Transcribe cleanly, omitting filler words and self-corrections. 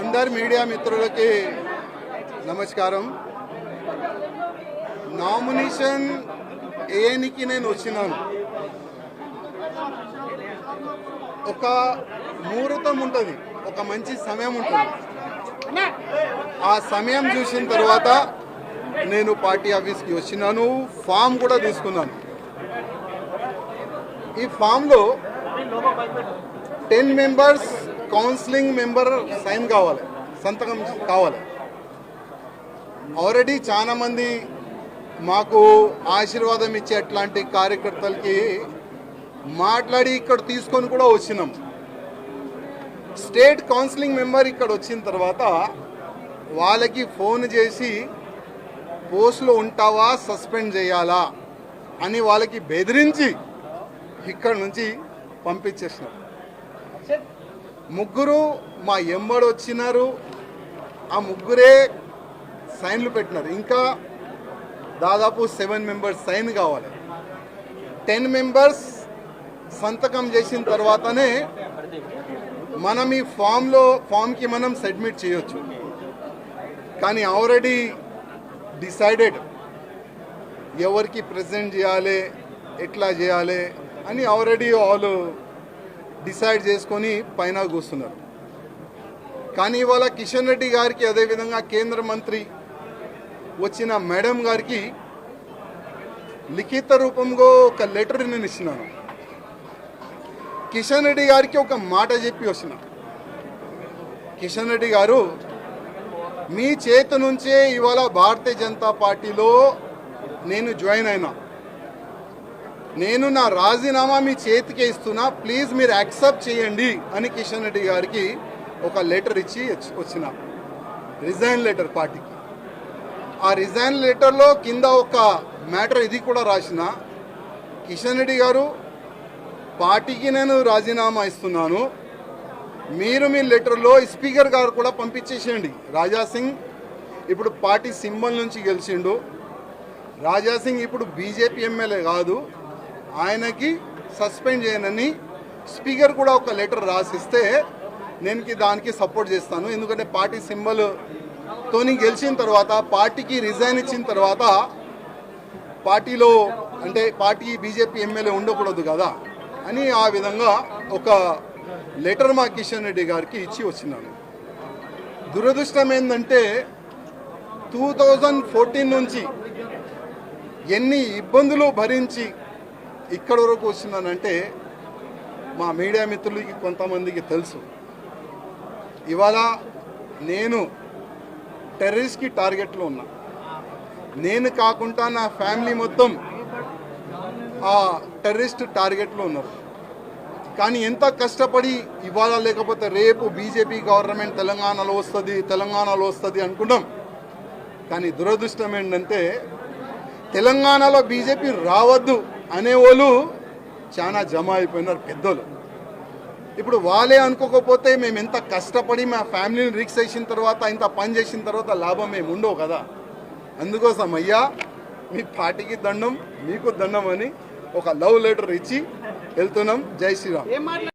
అందరు మీడియా మిత్రులకి నమస్కారం. నామినేషన్ ఏనికి నేను వచ్చినాను. ఒక ముహూర్తం ఉంటుంది, ఒక మంచి సమయం ఉంటుంది. ఆ సమయం చూసిన తర్వాత నేను పార్టీ ఆఫీస్కి వచ్చినాను. ఫామ్ కూడా తీసుకున్నాను. ఈ ఫామ్లో 10 మెంబర్స్ కౌన్సిలింగ్ మెంబర్ సైన్ కావాలి, సంతకం కావాలి. ఆల్రెడీ చాలా మంది మాకు ఆశీర్వాదం ఇచ్చే అట్లాంటి కార్యకర్తలకి మాట్లాడి ఇక్కడ తీసుకొని కూడా వచ్చినాం. స్టేట్ కౌన్సిలింగ్ మెంబర్ ఇక్కడ వచ్చిన తర్వాత వాళ్ళకి ఫోన్ చేసి పోస్టులో ఉంటావా, సస్పెండ్ చేయాలా అని వాళ్ళకి బెదిరించి ఇక్కడ నుంచి పంపించేసినాం. ముగ్గురు మా ఎంబడి వచ్చినారు. ఆ ముగ్గురే సైన్లు పెట్టినారు. ఇంకా దాదాపు 7 మెంబర్స్ సైన్ కావాలి. 10 మెంబర్స్ సంతకం చేసిన తర్వాతనే మనం ఈ ఫామ్కి మనం సబ్మిట్ చేయొచ్చు. కానీ ఆల్రెడీ డిసైడెడ్ ఎవరికి ప్రెజెంట్ చేయాలి, ఎట్లా చేయాలి అని ఆల్రెడీ వాళ్ళు డిసైడ్ చేసుకొని పైన కూస్తున్నారు. కానీ ఇవాళ కిషన్ రెడ్డి గారికి, అదేవిధంగా కేంద్ర మంత్రి వచ్చిన మేడం గారికి లిఖిత రూపంలో ఒక లెటర్ నేను ఇచ్చినాను. కిషన్ రెడ్డి గారికి ఒక మాట చెప్పి వచ్చిన, కిషన్ రెడ్డి గారు మీ చేతి నుంచే ఇవాళ భారతీయ జనతా పార్టీలో నేను జాయిన్ అయినా. నేను నా రాజీనామా మీ చేతికే ఇస్తున్నా, ప్లీజ్ మీరు యాక్సెప్ట్ చేయండి అని కిషన్ రెడ్డి గారికి ఒక లెటర్ ఇచ్చి వచ్చిన, రిజైన్ లెటర్ పార్టీకి. ఆ రిజైన్ లెటర్లో కింద ఒక మ్యాటర్ ఇది కూడా రాసిన, కిషన్ రెడ్డి గారు పార్టీకి నేను రాజీనామా ఇస్తున్నాను, మీరు మీ లెటర్లో స్పీకర్ గారు కూడా పంపించేసేయండి. రాజాసింగ్ ఇప్పుడు పార్టీ సింబల్ నుంచి గెలిచిండు. రాజాసింగ్ ఇప్పుడు బీజేపీ ఎమ్మెల్యే కాదు, ఆయనకి సస్పెండ్ చేయనని స్పీకర్ కూడా ఒక లెటర్ రాసిస్తే నేను దానికి సపోర్ట్ చేస్తాను. ఎందుకంటే పార్టీ సింబల్తోని గెలిచిన తర్వాత, పార్టీకి రిజైన్ ఇచ్చిన తర్వాత పార్టీలో అంటే పార్టీ బీజేపీ ఎమ్మెల్యే ఉండకూడదు కదా అని ఆ విధంగా ఒక లెటర్ మా కిషన్ రెడ్డి గారికి ఇచ్చి వచ్చినాను. దురదృష్టం ఏంటంటే 2014 నుంచి ఎన్ని ఇబ్బందులు భరించి ఇక్కడి వరకు వచ్చినానంటే మా మీడియా మిత్రులకి కొంతమందికి తెలుసు. ఇవాళ నేను టెర్రరిస్ట్కి టార్గెట్లో ఉన్నా. నేను కాకుండా నా ఫ్యామిలీ మొత్తం ఆ టెర్రరిస్ట్ టార్గెట్లో ఉన్నారు. కానీ ఎంత కష్టపడి ఇవాళ లేకపోతే రేపు బీజేపీ గవర్నమెంట్ తెలంగాణలో వస్తుంది అనుకున్నాం. కానీ దురదృష్టం ఏంటంటే తెలంగాణలో బీజేపీ రావద్దు అనేవాళ్ళు చాలా జమ అయిపోయినారు పెద్దలు. ఇప్పుడు వాళ్ళే అనుకోకపోతే మేము ఎంత కష్టపడి మా ఫ్యామిలీని రిక్స్ చేసిన తర్వాత, ఇంత పని చేసిన తర్వాత లాభం మేము ఉండవు కదా. అందుకోసం అయ్యా మీ పార్టీకి దండం, మీకు దండం అని ఒక లవ్ లెటర్ ఇచ్చి వెళ్తున్నాం. జై శ్రీరామ్.